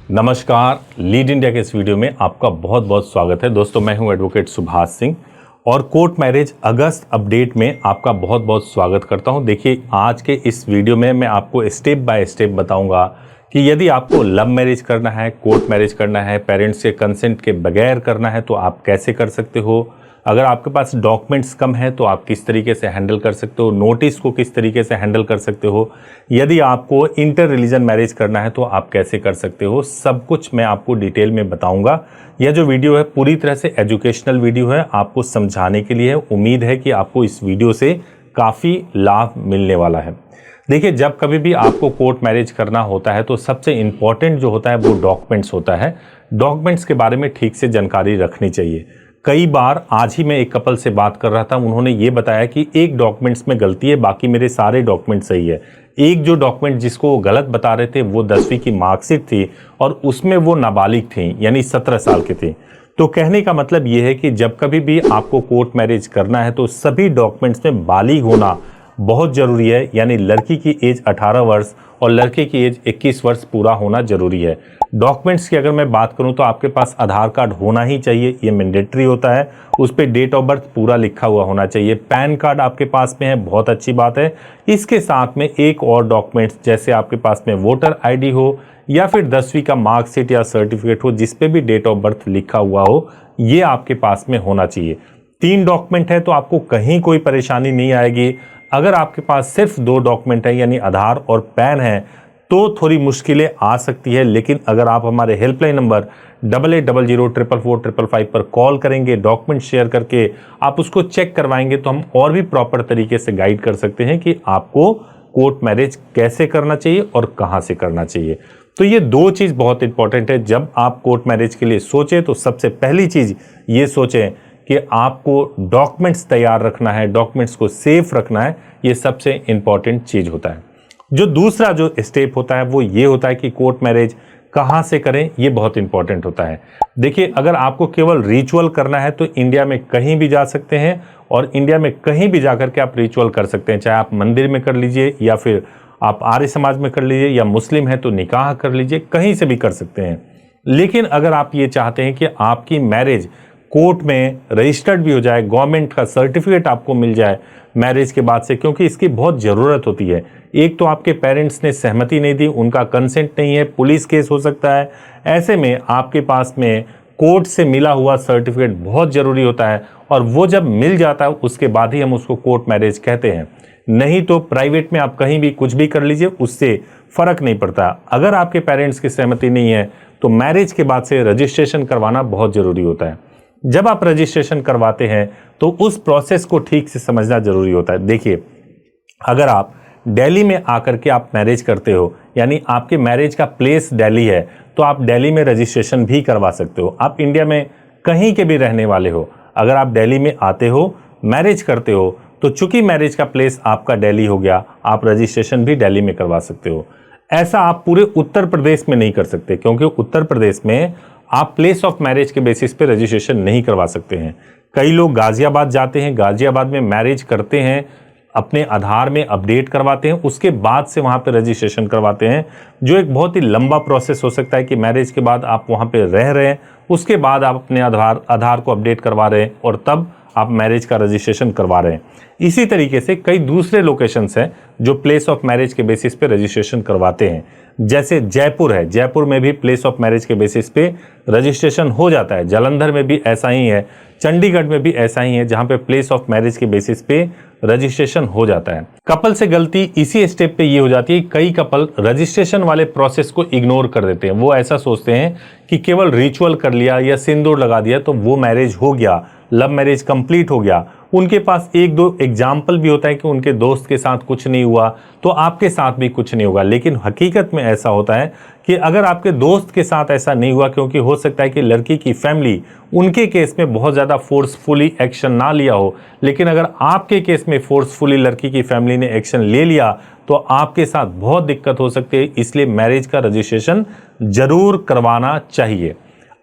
नमस्कार, lead India के इस वीडियो में आपका बहुत बहुत स्वागत है। दोस्तों, मैं हूं एडवोकेट सुभाष सिंह और कोर्ट मैरिज अगस्त अपडेट में आपका बहुत बहुत स्वागत करता हूं। देखिए, आज के इस वीडियो में मैं आपको स्टेप बाय स्टेप बताऊंगा कि यदि आपको लव मैरिज करना है, कोर्ट मैरिज करना है, पेरेंट्स के कंसेंट के बगैर करना है तो आप कैसे कर सकते हो। अगर आपके पास डॉक्यूमेंट्स कम है तो आप किस तरीके से हैंडल कर सकते हो, नोटिस को किस तरीके से हैंडल कर सकते हो, यदि आपको इंटर रिलीजन मैरिज करना है तो आप कैसे कर सकते हो, सब कुछ मैं आपको डिटेल में बताऊंगा। यह जो वीडियो है पूरी तरह से एजुकेशनल वीडियो है, आपको समझाने के लिए है। उम्मीद है कि आपको इस वीडियो से काफ़ी लाभ मिलने वाला है। देखिए, जब कभी भी आपको कोर्ट मैरिज करना होता है तो सबसे इम्पॉर्टेंट जो होता है वो डॉक्यूमेंट्स होता है। डॉक्यूमेंट्स के बारे में ठीक से जानकारी रखनी चाहिए। कई बार आज ही मैं एक कपल से बात कर रहा था, उन्होंने ये बताया कि एक डॉक्यूमेंट्स में गलती है, बाकी मेरे सारे डॉक्यूमेंट सही है। एक जो डॉक्यूमेंट जिसको वो गलत बता रहे थे वो 10वीं की मार्कशीट थी और उसमें वो नाबालिग थी, यानी 17 साल की थी। तो कहने का मतलब ये है कि जब कभी भी आपको कोर्ट मैरिज करना है तो सभी डॉक्यूमेंट्स में बालिग होना बहुत ज़रूरी है, यानी लड़की की एज 18 वर्ष और लड़के की एज 21 वर्ष पूरा होना जरूरी है। डॉक्यूमेंट्स की अगर मैं बात करूं तो आपके पास आधार कार्ड होना ही चाहिए, ये मैंडेटरी होता है। उस पर डेट ऑफ बर्थ पूरा लिखा हुआ होना चाहिए। पैन कार्ड आपके पास में है, बहुत अच्छी बात है। इसके साथ में एक और डॉक्यूमेंट्स, जैसे आपके पास में वोटर आईडी हो या फिर 10वीं का मार्कशीट या सर्टिफिकेट हो जिसपे भी डेट ऑफ बर्थ लिखा हुआ हो, ये आपके पास में होना चाहिए। 3 डॉक्यूमेंट है तो आपको कहीं कोई परेशानी नहीं आएगी। अगर आपके पास सिर्फ 2 डॉक्यूमेंट है यानी आधार और पैन है तो थोड़ी मुश्किलें आ सकती है, लेकिन अगर आप हमारे हेल्पलाइन नंबर 8800444555 पर कॉल करेंगे, डॉक्यूमेंट शेयर करके आप उसको चेक करवाएंगे तो हम और भी प्रॉपर तरीके से गाइड कर सकते हैं कि आपको कोर्ट मैरिज कैसे करना चाहिए और कहां से करना चाहिए। तो ये 2 चीज़ बहुत इंपॉर्टेंट है। जब आप कोर्ट मैरिज के लिए सोचें तो सबसे पहली चीज़ ये सोचें कि आपको डॉक्यूमेंट्स तैयार रखना है, डॉक्यूमेंट्स को सेफ रखना है। ये सबसे इंपॉर्टेंट चीज़ होता है। जो दूसरा जो स्टेप होता है वो ये होता है कि कोर्ट मैरिज कहाँ से करें, ये बहुत इंपॉर्टेंट होता है। देखिए, अगर आपको केवल रिचुअल करना है तो इंडिया में कहीं भी जा सकते हैं और इंडिया में कहीं भी जाकर के आप रिचुअल कर सकते हैं। चाहे आप मंदिर में कर लीजिए या फिर आप आर्य समाज में कर लीजिए या मुस्लिम है तो निकाह कर लीजिए, कहीं से भी कर सकते हैं। लेकिन अगर आप ये चाहते हैं कि आपकी मैरिज कोर्ट में रजिस्टर्ड भी हो जाए, गवर्नमेंट का सर्टिफिकेट आपको मिल जाए मैरिज के बाद से, क्योंकि इसकी बहुत ज़रूरत होती है। एक तो आपके पेरेंट्स ने सहमति नहीं दी, उनका कंसेंट नहीं है, पुलिस केस हो सकता है। ऐसे में आपके पास में कोर्ट से मिला हुआ सर्टिफिकेट बहुत ज़रूरी होता है और वो जब मिल जाता है उसके बाद ही हम उसको कोर्ट मैरिज कहते हैं। नहीं तो प्राइवेट में आप कहीं भी कुछ भी कर लीजिए, उससे फ़र्क नहीं पड़ता। अगर आपके पेरेंट्स की सहमति नहीं है तो मैरिज के बाद से रजिस्ट्रेशन करवाना बहुत ज़रूरी होता है। जब आप रजिस्ट्रेशन करवाते हैं तो उस प्रोसेस को ठीक से समझना जरूरी होता है। देखिए, अगर आप दिल्ली में आकर के आप मैरिज करते हो, यानी आपके मैरिज का प्लेस दिल्ली है, तो आप दिल्ली में रजिस्ट्रेशन भी करवा सकते हो। आप इंडिया में कहीं के भी रहने वाले हो, अगर आप दिल्ली में आते हो, मैरिज करते हो, तो चूंकि मैरिज का प्लेस आपका दिल्ली हो गया, आप रजिस्ट्रेशन भी दिल्ली में करवा सकते हो। ऐसा आप पूरे उत्तर प्रदेश में नहीं कर सकते, क्योंकि उत्तर प्रदेश में आप प्लेस ऑफ मैरिज के बेसिस पे रजिस्ट्रेशन नहीं करवा सकते हैं। कई लोग गाजियाबाद जाते हैं, गाजियाबाद में मैरिज करते हैं, अपने आधार में अपडेट करवाते हैं, उसके बाद से वहाँ पे रजिस्ट्रेशन करवाते हैं, जो एक बहुत ही लंबा प्रोसेस हो सकता है कि मैरिज के बाद आप वहाँ पे रह रहे हैं, उसके बाद आप अपने आधार को अपडेट करवा रहे हैं और तब आप मैरिज का रजिस्ट्रेशन करवा रहे हैं। इसी तरीके से कई दूसरे लोकेशंस हैं जो प्लेस ऑफ मैरिज के बेसिस पे रजिस्ट्रेशन करवाते हैं। जैसे जयपुर है, जयपुर में भी प्लेस ऑफ मैरिज के बेसिस पे रजिस्ट्रेशन हो जाता है। जालंधर में भी ऐसा ही है, चंडीगढ़ में भी ऐसा ही है, जहां पे प्लेस ऑफ मैरिज के बेसिस पे रजिस्ट्रेशन हो जाता है। कपल से गलती इसी स्टेप पे ये हो जाती है, कई कपल रजिस्ट्रेशन वाले प्रोसेस को इग्नोर कर देते हैं। वो ऐसा सोचते हैं कि केवल रिचुअल कर लिया या सिंदूर लगा दिया तो वो मैरिज हो गया, लव मैरिज कंप्लीट हो गया। उनके पास 1-2 एग्जाम्पल भी होता है कि उनके दोस्त के साथ कुछ नहीं हुआ तो आपके साथ भी कुछ नहीं होगा। लेकिन हकीकत में ऐसा होता है कि अगर आपके दोस्त के साथ ऐसा नहीं हुआ, क्योंकि हो सकता है कि लड़की की फैमिली उनके केस में बहुत ज़्यादा फोर्सफुली एक्शन ना लिया हो, लेकिन अगर आपके केस में फोर्सफुली लड़की की फैमिली ने एक्शन ले लिया तो आपके साथ बहुत दिक्कत हो सकती है। इसलिए मैरिज का रजिस्ट्रेशन जरूर करवाना चाहिए।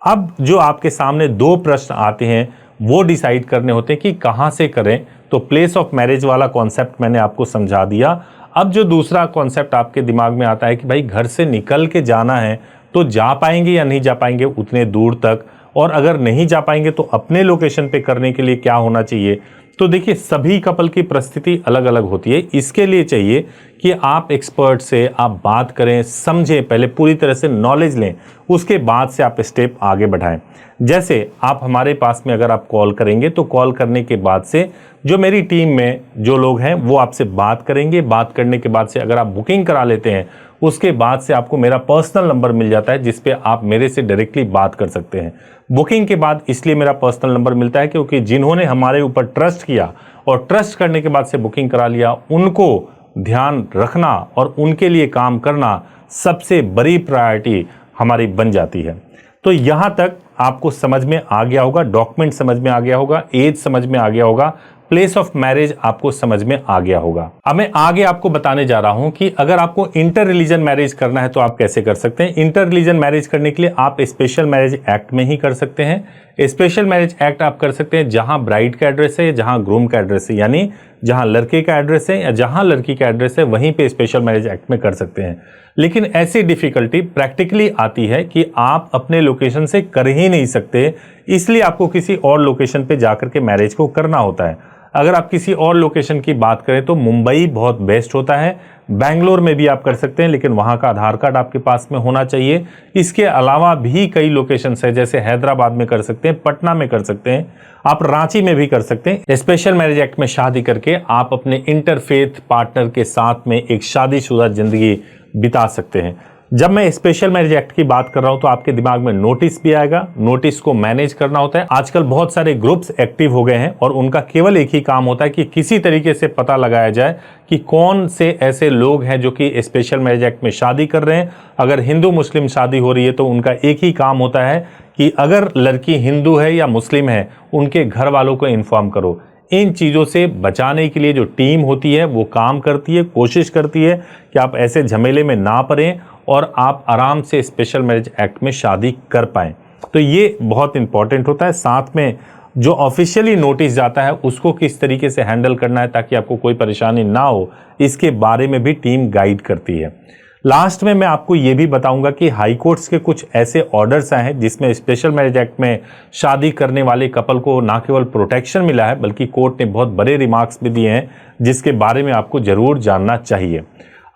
अब जो आपके सामने 2 प्रश्न आते हैं वो डिसाइड करने होते हैं कि कहाँ से करें। तो प्लेस ऑफ मैरिज वाला कॉन्सेप्ट मैंने आपको समझा दिया। अब जो दूसरा कॉन्सेप्ट आपके दिमाग में आता है कि भाई घर से निकल के जाना है तो जा पाएंगे या नहीं जा पाएंगे उतने दूर तक, और अगर नहीं जा पाएंगे तो अपने लोकेशन पे करने के लिए क्या होना चाहिए। तो देखिए सभी कपल की परिस्थिति अलग अलग होती है। इसके लिए चाहिए कि आप एक्सपर्ट से आप बात करें, समझें, पहले पूरी तरह से नॉलेज लें, उसके बाद से आप स्टेप आगे बढ़ाएं। जैसे आप हमारे पास में अगर आप कॉल करेंगे तो कॉल करने के बाद से जो मेरी टीम में जो लोग हैं वो आपसे बात करेंगे। बात करने के बाद से अगर आप बुकिंग करा लेते हैं उसके बाद से आपको मेरा पर्सनल नंबर मिल जाता है जिस पे आप मेरे से डायरेक्टली बात कर सकते हैं। बुकिंग के बाद इसलिए मेरा पर्सनल नंबर मिलता है क्योंकि जिन्होंने हमारे ऊपर ट्रस्ट किया और ट्रस्ट करने के बाद से बुकिंग करा लिया, उनको ध्यान रखना और उनके लिए काम करना सबसे बड़ी प्रायोरिटी हमारी बन जाती है। तो यहां तक आपको समझ में आ गया होगा, डॉक्यूमेंट समझ में आ गया होगा, एज समझ में आ गया होगा, प्लेस ऑफ मैरिज आपको समझ में आ गया होगा। अब मैं आगे आपको बताने जा रहा हूं कि अगर आपको इंटर रिलीजन मैरिज करना है तो आप कैसे कर सकते हैं। इंटर रिलीजन मैरिज करने के लिए आप स्पेशल मैरिज एक्ट में ही कर सकते हैं। स्पेशल मैरिज एक्ट आप कर सकते हैं जहां ब्राइड का एड्रेस है या जहां ग्रूम का एड्रेस है, यानी जहां लड़के का एड्रेस है या जहां लड़की का एड्रेस है वहीं पे स्पेशल मैरिज एक्ट में कर सकते हैं। लेकिन ऐसी डिफिकल्टी प्रैक्टिकली आती है कि आप अपने लोकेशन से कर ही नहीं सकते, इसलिए आपको किसी और लोकेशन पे जाकर के मैरिज को करना होता है। अगर आप किसी और लोकेशन की बात करें तो मुंबई बहुत बेस्ट होता है, बेंगलोर में भी आप कर सकते हैं, लेकिन वहां का आधार कार्ड आपके पास में होना चाहिए। इसके अलावा भी कई लोकेशंस है, जैसे हैदराबाद में कर सकते हैं, पटना में कर सकते हैं, आप रांची में भी कर सकते हैं। स्पेशल मैरिज एक्ट में शादी करके आप अपने इंटरफेथ पार्टनर के साथ में एक शादीशुदा जिंदगी बिता सकते हैं। जब मैं स्पेशल मैरिज एक्ट की बात कर रहा हूं तो आपके दिमाग में नोटिस भी आएगा, नोटिस को मैनेज करना होता है। आजकल बहुत सारे ग्रुप्स एक्टिव हो गए हैं और उनका केवल एक ही काम होता है कि किसी तरीके से पता लगाया जाए कि कौन से ऐसे लोग हैं जो कि स्पेशल मैरिज एक्ट में शादी कर रहे हैं। अगर हिंदू मुस्लिम शादी हो रही है तो उनका एक ही काम होता है कि अगर लड़की हिंदू है या मुस्लिम है उनके घर वालों को इन्फॉर्म करो। इन चीज़ों से बचाने के लिए जो टीम होती है वो काम करती है, कोशिश करती है कि आप ऐसे झमेले में ना पड़ें और आप आराम से स्पेशल मैरिज एक्ट में शादी कर पाएं। तो ये बहुत इंपॉर्टेंट होता है। साथ में जो ऑफिशियली नोटिस जाता है उसको किस तरीके से हैंडल करना है ताकि आपको कोई परेशानी ना हो, इसके बारे में भी टीम गाइड करती है। लास्ट में मैं आपको ये भी बताऊंगा कि हाई कोर्ट्स के कुछ ऐसे ऑर्डर्स आए हैं जिसमें स्पेशल मैरिज एक्ट में शादी करने वाले कपल को ना केवल प्रोटेक्शन मिला है बल्कि कोर्ट ने बहुत बड़े रिमार्क्स भी दिए हैं जिसके बारे में आपको जरूर जानना चाहिए।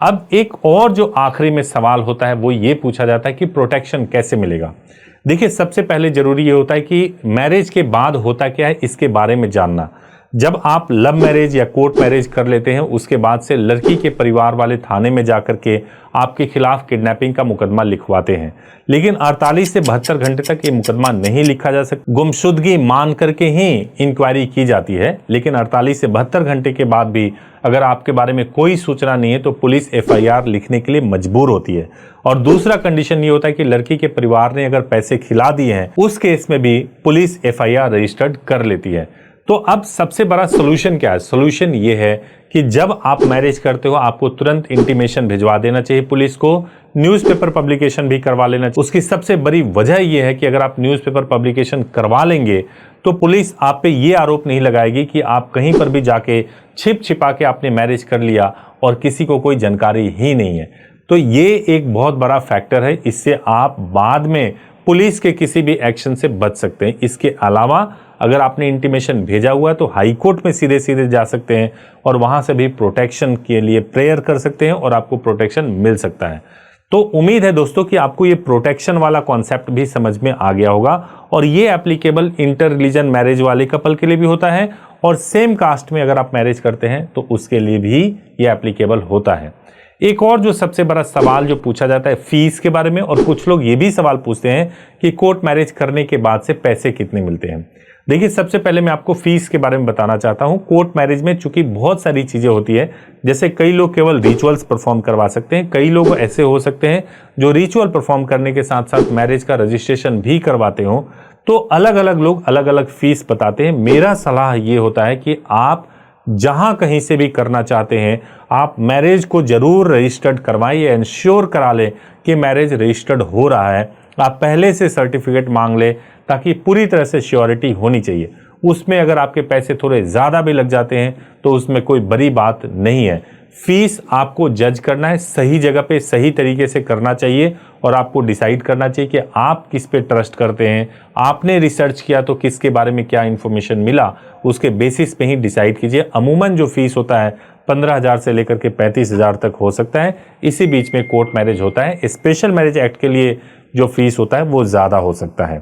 अब एक और जो आखिरी में सवाल होता है वो ये पूछा जाता है कि प्रोटेक्शन कैसे मिलेगा। देखिए सबसे पहले जरूरी ये होता है कि मैरिज के बाद होता क्या है इसके बारे में जानना। जब आप लव मैरिज या कोर्ट मैरिज कर लेते हैं उसके बाद से लड़की के परिवार वाले थाने में जाकर के आपके खिलाफ किडनैपिंग का मुकदमा लिखवाते हैं, लेकिन 48 से 72 घंटे तक ये मुकदमा नहीं लिखा जा सकता। गुमशुदगी मान करके ही इंक्वायरी की जाती है, लेकिन 48 से 72 घंटे के बाद भी अगर आपके बारे में कोई सूचना नहीं है तो पुलिस FIR लिखने के लिए मजबूर होती है। और दूसरा कंडीशन ये होता है कि लड़की के परिवार ने अगर पैसे खिला दिए हैं उस केस में भी पुलिस FIR रजिस्टर्ड कर लेती है। तो अब सबसे बड़ा सोल्यूशन क्या है? सोल्यूशन ये है कि जब आप मैरिज करते हो आपको तुरंत इंटीमेशन भिजवा देना चाहिए पुलिस को, न्यूज़पेपर पब्लिकेशन भी करवा लेना चाहिए। उसकी सबसे बड़ी वजह यह है कि अगर आप न्यूज़पेपर पब्लिकेशन करवा लेंगे तो पुलिस आप पे ये आरोप नहीं लगाएगी कि आप कहीं पर भी जाके छिप छिपा के आपने मैरिज कर लिया और किसी को कोई जानकारी ही नहीं है। तो ये एक बहुत बड़ा फैक्टर है, इससे आप बाद में पुलिस के किसी भी एक्शन से बच सकते हैं। इसके अलावा अगर आपने इंटीमेशन भेजा हुआ है तो हाई कोर्ट में सीधे सीधे जा सकते हैं और वहां से भी प्रोटेक्शन के लिए प्रेयर कर सकते हैं और आपको प्रोटेक्शन मिल सकता है। तो उम्मीद है दोस्तों कि आपको ये प्रोटेक्शन वाला कॉन्सेप्ट भी समझ में आ गया होगा और ये एप्लीकेबल इंटर रिलीजन मैरिज वाले कपल के लिए भी होता है और सेम कास्ट में अगर आप मैरिज करते हैं तो उसके लिए भी ये एप्लीकेबल होता है। एक और जो सबसे बड़ा सवाल जो पूछा जाता है फीस के बारे में, और कुछ लोग ये भी सवाल पूछते हैं कि कोर्ट मैरिज करने के बाद से पैसे कितने मिलते हैं। देखिए सबसे पहले मैं आपको फीस के बारे में बताना चाहता हूं। कोर्ट मैरिज में चूंकि बहुत सारी चीजें होती है, जैसे कई लोग केवल रिचुअल्स परफॉर्म करवा सकते हैं, कई लोग ऐसे हो सकते हैं जो रिचुअल परफॉर्म करने के साथ साथ मैरिज का रजिस्ट्रेशन भी करवाते हो, तो अलग अलग लोग अलग अलग फीस बताते हैं। मेरा सलाह ये होता है कि आप जहां कहीं से भी करना चाहते हैं आप मैरिज को जरूर रजिस्टर्ड करवाइए, इंश्योर करा लें कि मैरिज रजिस्टर्ड हो रहा है। आप पहले से सर्टिफिकेट मांग लें ताकि पूरी तरह से श्योरिटी होनी चाहिए। उसमें अगर आपके पैसे थोड़े ज़्यादा भी लग जाते हैं तो उसमें कोई बड़ी बात नहीं है। फीस आपको जज करना है, सही जगह पे सही तरीके से करना चाहिए और आपको डिसाइड करना चाहिए कि आप किस पे ट्रस्ट करते हैं। आपने रिसर्च किया तो किसके बारे में क्या इंफॉर्मेशन मिला, उसके बेसिस पे ही डिसाइड कीजिए। अमूमन जो फीस होता है 15,000 से लेकर के 35,000 तक हो सकता है, इसी बीच में कोर्ट मैरिज होता है। स्पेशल मैरिज एक्ट के लिए जो फीस होता है वो ज़्यादा हो सकता है।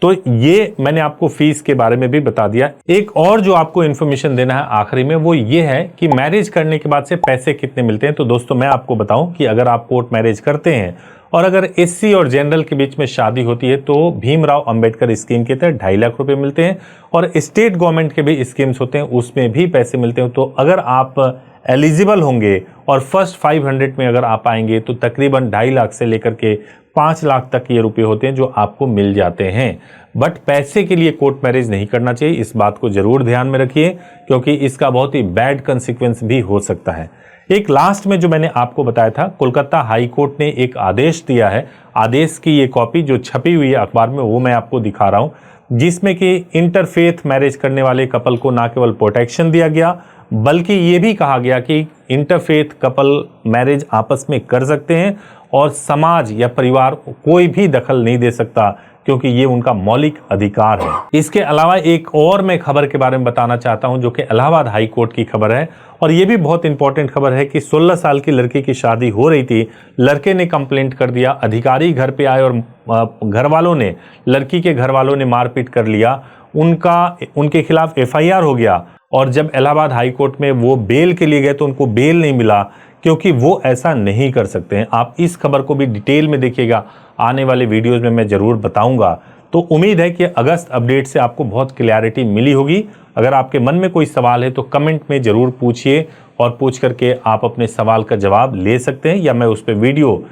तो ये मैंने आपको फीस के बारे में भी बता दिया। एक और जो आपको इन्फॉर्मेशन देना है आखिरी में, वो ये है कि मैरिज करने के बाद से पैसे कितने मिलते हैं। तो दोस्तों मैं आपको बताऊं कि अगर आप कोर्ट मैरिज करते हैं और अगर एससी और जनरल के बीच में शादी होती है तो भीमराव अंबेडकर स्कीम के तहत 2.5 लाख रुपए मिलते हैं और स्टेट गवर्नमेंट के भी स्कीम्स होते हैं, उसमें भी पैसे मिलते हैं। तो अगर आप एलिजिबल होंगे और फर्स्ट 500 में अगर आप आएंगे तो तकरीबन 2.5 लाख से लेकर के 5 लाख तक ये रुपए होते हैं जो आपको मिल जाते हैं। बट पैसे के लिए कोर्ट मैरिज नहीं करना चाहिए, इस बात को जरूर ध्यान में रखिए क्योंकि इसका बहुत ही बैड कंसिक्वेंस भी हो सकता है। एक लास्ट में जो मैंने आपको बताया था, कोलकाता हाई कोर्ट ने एक आदेश दिया है। आदेश की ये कॉपी जो छपी हुई है अखबार में वो मैं आपको दिखा रहा हूं, जिसमें कि इंटरफेथ मैरिज करने वाले कपल को ना केवल प्रोटेक्शन दिया गया बल्कि ये भी कहा गया कि इंटरफेथ कपल मैरिज आपस में कर सकते हैं और समाज या परिवार कोई भी दखल नहीं दे सकता क्योंकि ये उनका मौलिक अधिकार है। इसके अलावा एक और मैं खबर के बारे में बताना चाहता हूं जो कि इलाहाबाद हाई कोर्ट की खबर है और ये भी बहुत इंपॉर्टेंट खबर है कि 16 साल की लड़की की शादी हो रही थी, लड़के ने कंप्लेंट कर दिया, अधिकारी घर पे आए और घर वालों ने, लड़की के घर वालों ने मारपीट कर लिया, उनके खिलाफ FIR हो गया और जब इलाहाबाद हाई कोर्ट में वो बेल के लिए गए तो उनको बेल नहीं मिला क्योंकि वो ऐसा नहीं कर सकते हैं। आप इस खबर को भी डिटेल में देखिएगा, आने वाले वीडियोस में मैं जरूर बताऊंगा। तो उम्मीद है कि अगस्त अपडेट से आपको बहुत क्लैरिटी मिली होगी। अगर आपके मन में कोई सवाल है तो कमेंट में जरूर पूछिए और पूछ करके आप अपने सवाल का जवाब ले सकते हैं या मैं उस पर वीडियो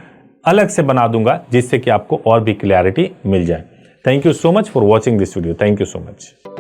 अलग से बना दूंगा जिससे कि आपको और भी क्लैरिटी मिल जाए। Thank you so much for watching this video. Thank you so much.